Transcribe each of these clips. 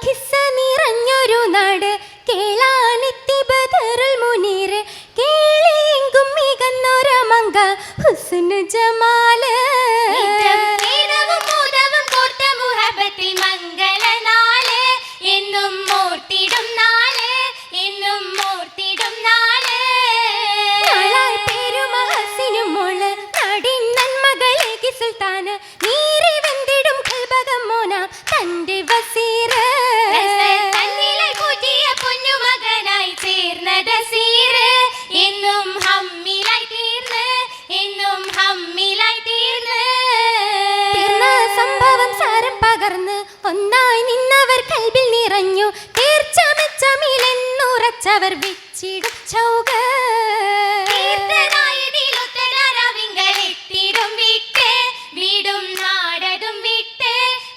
കിസ്സ നിറഞ്ഞൊരു നാട് കേളാനെത്തി ബദറുൽ മുനീർ കേളിയെങ്കും മികന്നൊരമങ്ക ഹുസ്നു ജമാല് മംഗളനാള് എന്നും മോർത്തിടും നാള് എന്നും മോർത്തിടും നാള് പെരുമഹസിനും മോള് നാടിൻ നന്മകളേകി സുൽത്താന് നീറി വെന്തിടും ഖൽബകം മോന തന്റെ വസീർ തന്നിലെ പുതിയ പൊന്നുമകനായി ചേർന്നത് സീർ എന്നും ഹമ്മിലായി തീർന്ന് എന്നും ഹമ്മിലായി തീർന്ന് സംഭവം സാരം പകർന്ന് ഒന്നായി നിന്നവർ കൽബിൽ നിറഞ്ഞു തീർച്ച മെച്ചമിലെന്നുറച്ചവർ വിച്ചിടും ചൗക വീടും നാടതും വിട്ട്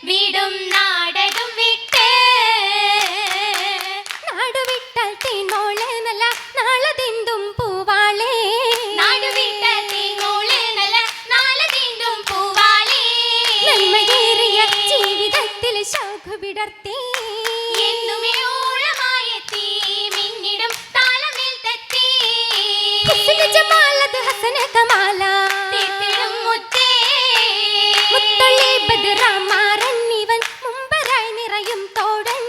വീടും നാടതും വിട്ട് നാടുവിട്ടാൽ തീനോളെ നല്ല നാളതെന്തും പൂവാളേ നാടുവിട്ടാൽ തീനോളെ നല്ല നാളതെന്തും പൂവാളേ നന്മയേറിയ ജീവിതത്തിൽ ശൗഖ വിടർത്തി എന്നുമേ ഓളമായെത്തി മിന്നിടും താളമേൽ തട്ടി ഹുസ്ന ജമാലത് ഹസന കമാല തീർത്തിടും മുത്തേ മുത്തൊളി ബദറാമാരന്നിവൻ മുമ്പരായി നിറയും തോടൻ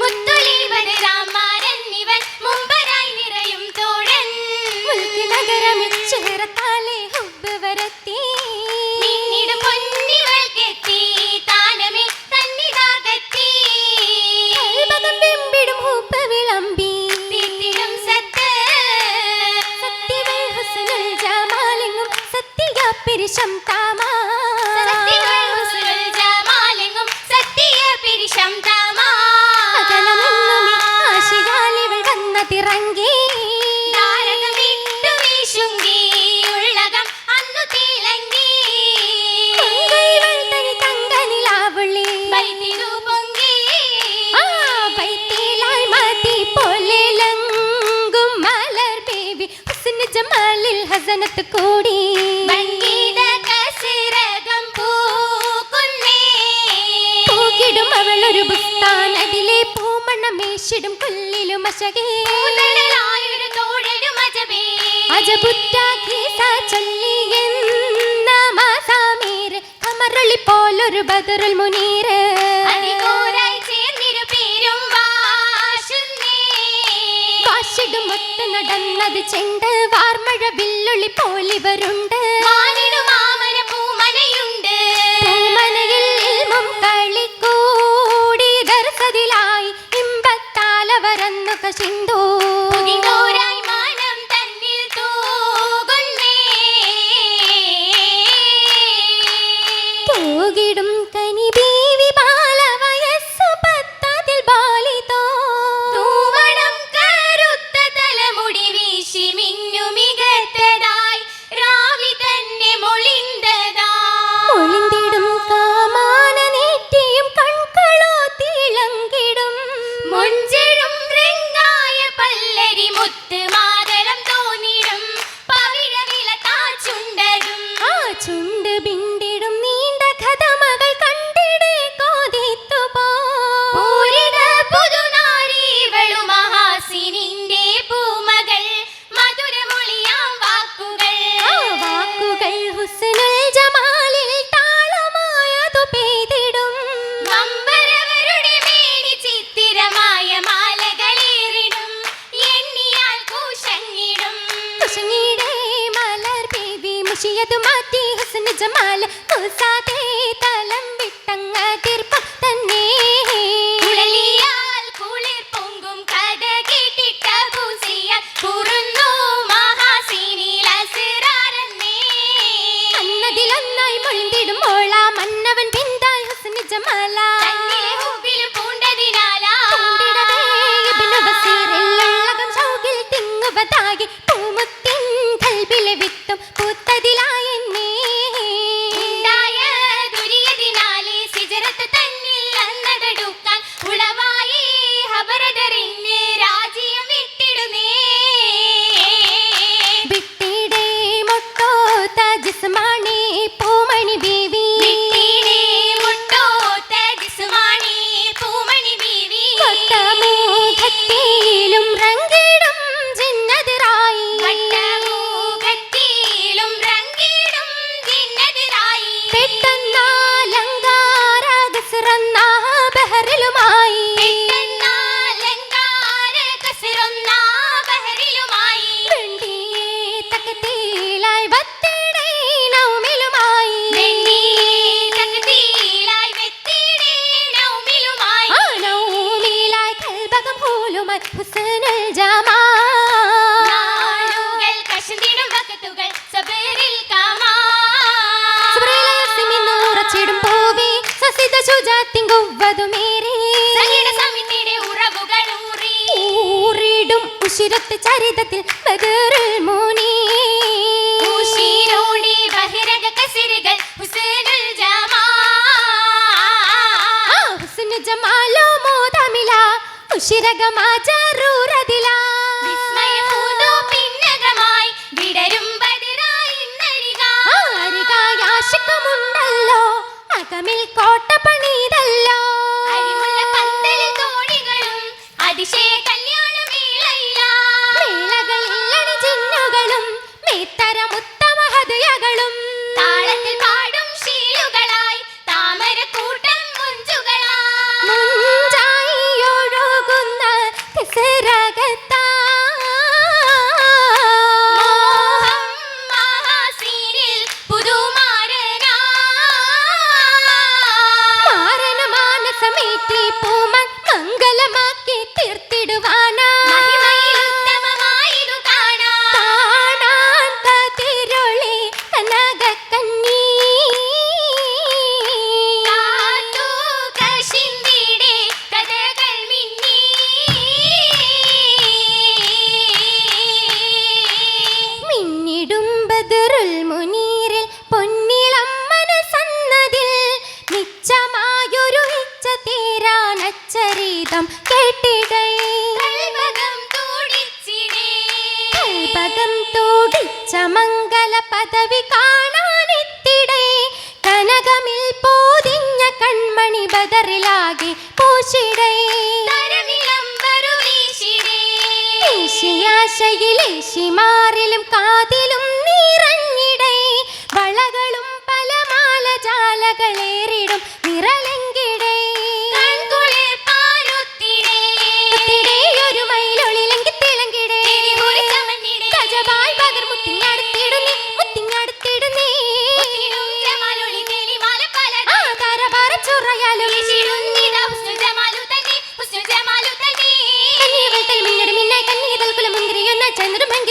മുത്തൊളി ബദറാമാരന്നിവൻ മുമ്പരായി നിറയും തോടൻ മുൽക്ക് നഗരമിൽ ചേർത്താലേ ഹുബ്ബ് വരത്തി പിന്നീട് പൊന്നിവൾക്കെത്തി താനമേ തന്നിതാകത്തി കൽബകം വെമ്പിടും ഹുബ്ബ് വിളമ്പി തീർത്തിടും സത്ത് സത്യവൾ ഹുസ്നുൽ ജമാലെങ്ങും സത്യ പിരിശം താമാ സത്യവൾ ഹുസ്നുൽ ജമാലെങ്ങും സത്യ പിരിശം താമാ അകലമെന്നുമി ആശികാലിവൾ വന്നതിറങ്ങി താരകം വിട്ടു വീശുങ്കി ഉള്ളകം അന്നു തിളങ്ങി ഇവൾ തനി തങ്ക നിലാവുള്ളി ബൈത്തിനു പൊങ്കി ആ ബൈത്തിലായി മതി പോലെലങ്കും മലർ ബേബി ഹുസ്ന ജമാലിൽ ഹസനത്ത് കൂടി സംഗീത കസിരകം പൂക്കുന്നേ പൂക്കിടും അവളൊരു ബുസ്താൻ അതിലെ പൂമണമേശിടും പുല്ലിലും അശകേ പൂതണലായൊരു തോഴനും അജബേ അജബുറ്റ ഖീസ ചൊല്ലിയെന്ന മാസാമീർ കമറളി പോലൊരു ബദറുൽ മുനീർ അതിഘോരായി ചേർന്നിരു പേരും വാശുന്നേ കാശിടും ഒത്ത് നടന്നത് ചെണ്ട് വാർമഴ വില്ലുള്ളി പോലിവരുണ്ട് മാനിനു മാമന പൂമനയുണ്ട് പൂമനയിൽ ഇൽമും കളിക്കൂടി ദർസതിലായി ഇമ്പത്താലവരന്നു കശിന്തു പുകിങ്കോരായി മാനം തന്നിൽ തൂകുന്നേ പോകിടും കനി ബീവി ബാലവയസ്സു പത്തതിൽ ബാലിതോ തൂവണം കറുത്ത തലമുടി വീശി മിന്നു മികത്തതായി രാവി തന്നെ മൊളിന്തതായി ഒളിന്തിടും കാമാന നീട്ടിയും കൺകളോ തിളങ്ങിടും മുഞ്ചെഴും രംഗായ പല്ലരി മുത്ത് മാതളം തോന്നിടും പവിഴവില കാച്ചുണ്ടതും ആ ചുണ്ട് ബിണ്ടിടും നീണ്ട കഥമകൾ കണ്ടിടേ കോതിത്തുപോ പൂരിത പുതുനാരീവളു മഹാസിനിന്റെ പൂമകൾ മധുരമൊളിയാം വാക്കുകൾ ആ വാക്കുകൾ ഹുസ്നുൽ ജമാലിൽ താളമായതു പെയ്തിടും വമ്പരവരുടെ മേനി ചിത്തിരമായ മാലകളേറിടും എണ്ണിയാൽ കൂശങ്ങിടും കുശങ്ങിടേ മലർ ബേബി മുഷിയതു മാറ്റി ഹുസ്ന ജമാൽ കുസാതെ തലം വിട്ടങ്ങ തീർപ്പം തന്നെ കുഴലിയാൽ കുളിർ പൊങ്കും കഥ കേട്ടിട്ട പൂസിയാൽ കുറുന്നു മഹാസീനിൽ അസ്റാറന്നേ അന്നതിലൊന്നായി മൊളിന്തിടും മോള മന്നവൻ പിന്താൽ ഹുസ്ന ജമാല തന്നിലെ ഹുബിലും പൂണ്ടതിനാലാ പൂണ്ടിടവേ ഇബ്നു ബസീറിലുള്ളകം ശൗകിൽ തിങ്ങുവതാകി പൂമുത്തിൻ കൽബിലെ വിത്തും പൂത്തതിലായെന്നേ ഉണ്ടായ ദുരിയതിനാലെ സിജറത്ത് തന്നിൽ അന്നതടുക്കാൻ ഉളവായി ഹബറദറിന് രാജ്യം വിട്ടിടുന്നേ വിട്ടിടേ മൊട്ടോ തജിസ്മാണി പൂമണി ബീവി വിട്ടിടേ മുട്ടോ തേജസ്മാണി പൂമണി ബീവി ഹുസ്നുൽ ജമാൽ നാളുകൾ കശന്തിടും വഖത്തുകൾ സബറിൽ കമാൽ ഉറച്ചിടും പൂവി സസിത ശുചാത്തിങ്കുവതുമേറി സഹിട സമിതിയുടെ ഉറവുകൾ ഊറിടും ഉശിരത്ത് ചരിതത്തിൽ ബദറുൽ മുനീർ ഊശിരോടി ബഹിരക കസിരുകൾ ഹുസ്നുൽ ജമാൽ ഹുസ്നു ജമാലോ മോദമില ഉശിരകമാചറൂരതില വിസ്മയമൂതോ പിന്നകമായി വിടരും ബദറായി നരിക ആശിക്കമുണ്ടല്ലോ അകമിൽ കോട്ട പണിതല്ലോ അരിമുള്ള പന്തലിൽ തോണികളും അതിശയ കല്യാണമേളയില മേളകളില്ലണി ചിഹ്നുകളും മേത്തരമുത്തമ ഹൃദയങ്ങളും താളത്തിൽ പാടും ശീലുകളായി താമരക്കൂട്ടം മുഞ്ചുകളായി മുഞ്ചായി ഒഴുകുന്ന കിസരകത്താ മോഹം മഹാസീനിൽ പുതുമാരനാ മാരന മാനസമേറ്റി പൂമൻ മംഗലമാക്കി തീർത്തിടുവാനാ മഹിമയിലുത്തമമായിതു കാണാം കാണാൻ കതിരൊളി കനകക്കന്നി കാത്തു കശിന്തിടെ കഥകൾ മിന്നി മിന്നിടും ബദറുൽ മുനീറിൽ പൊന്നിളം മനസന്നതിൽ നിച്ചമായൊരു ഇച്ഛ തീരാനച്ചരീതം കേട്ടിടേ കൽവകം തുടിച്ചിടേ കൽപകം തൂടിച്ച മംഗല പദവി കാണാനെത്തിടേ കനകമിൽ പോതിഞ്ഞ കൺമണി ബദറിലാകെ പൂശിടേ തരമിളംബരു വീശിടേ േശിമാറിലും കാതിലും നിറഞ്ഞിടേ വളകളും പല മാലജാലകളേറിടും നിറലെങ്കിടേ കൺകുളിർ പാരുത്തിടേ ഒരു മയിലൊളിലെങ്കി തിളങ്കിടേ തിരിമുറി ചമഞ്ഞിടേ ഗജവാൾ ബദർ മുത്തിങ്ങടുത്തിടുന്നേ മുത്തിങ്ങടുത്തിടുന്നേ മുത്തിടും ജമാലൊളി തെളിമാല പലക ആകാരഭാര ചുറയാലും വീശിടുന്നിതാ ഹുസ്നുൽ ജമാലു തന്നെ ഹുസ്നുൽ ജമാലു തന്നെ കണ്ണീവൾ തൽ മിന്നട് മിന്നായി കണ്ണീതൽ കുലമുന്തിരിയൊന്ന ചന്ദ്രമംഗ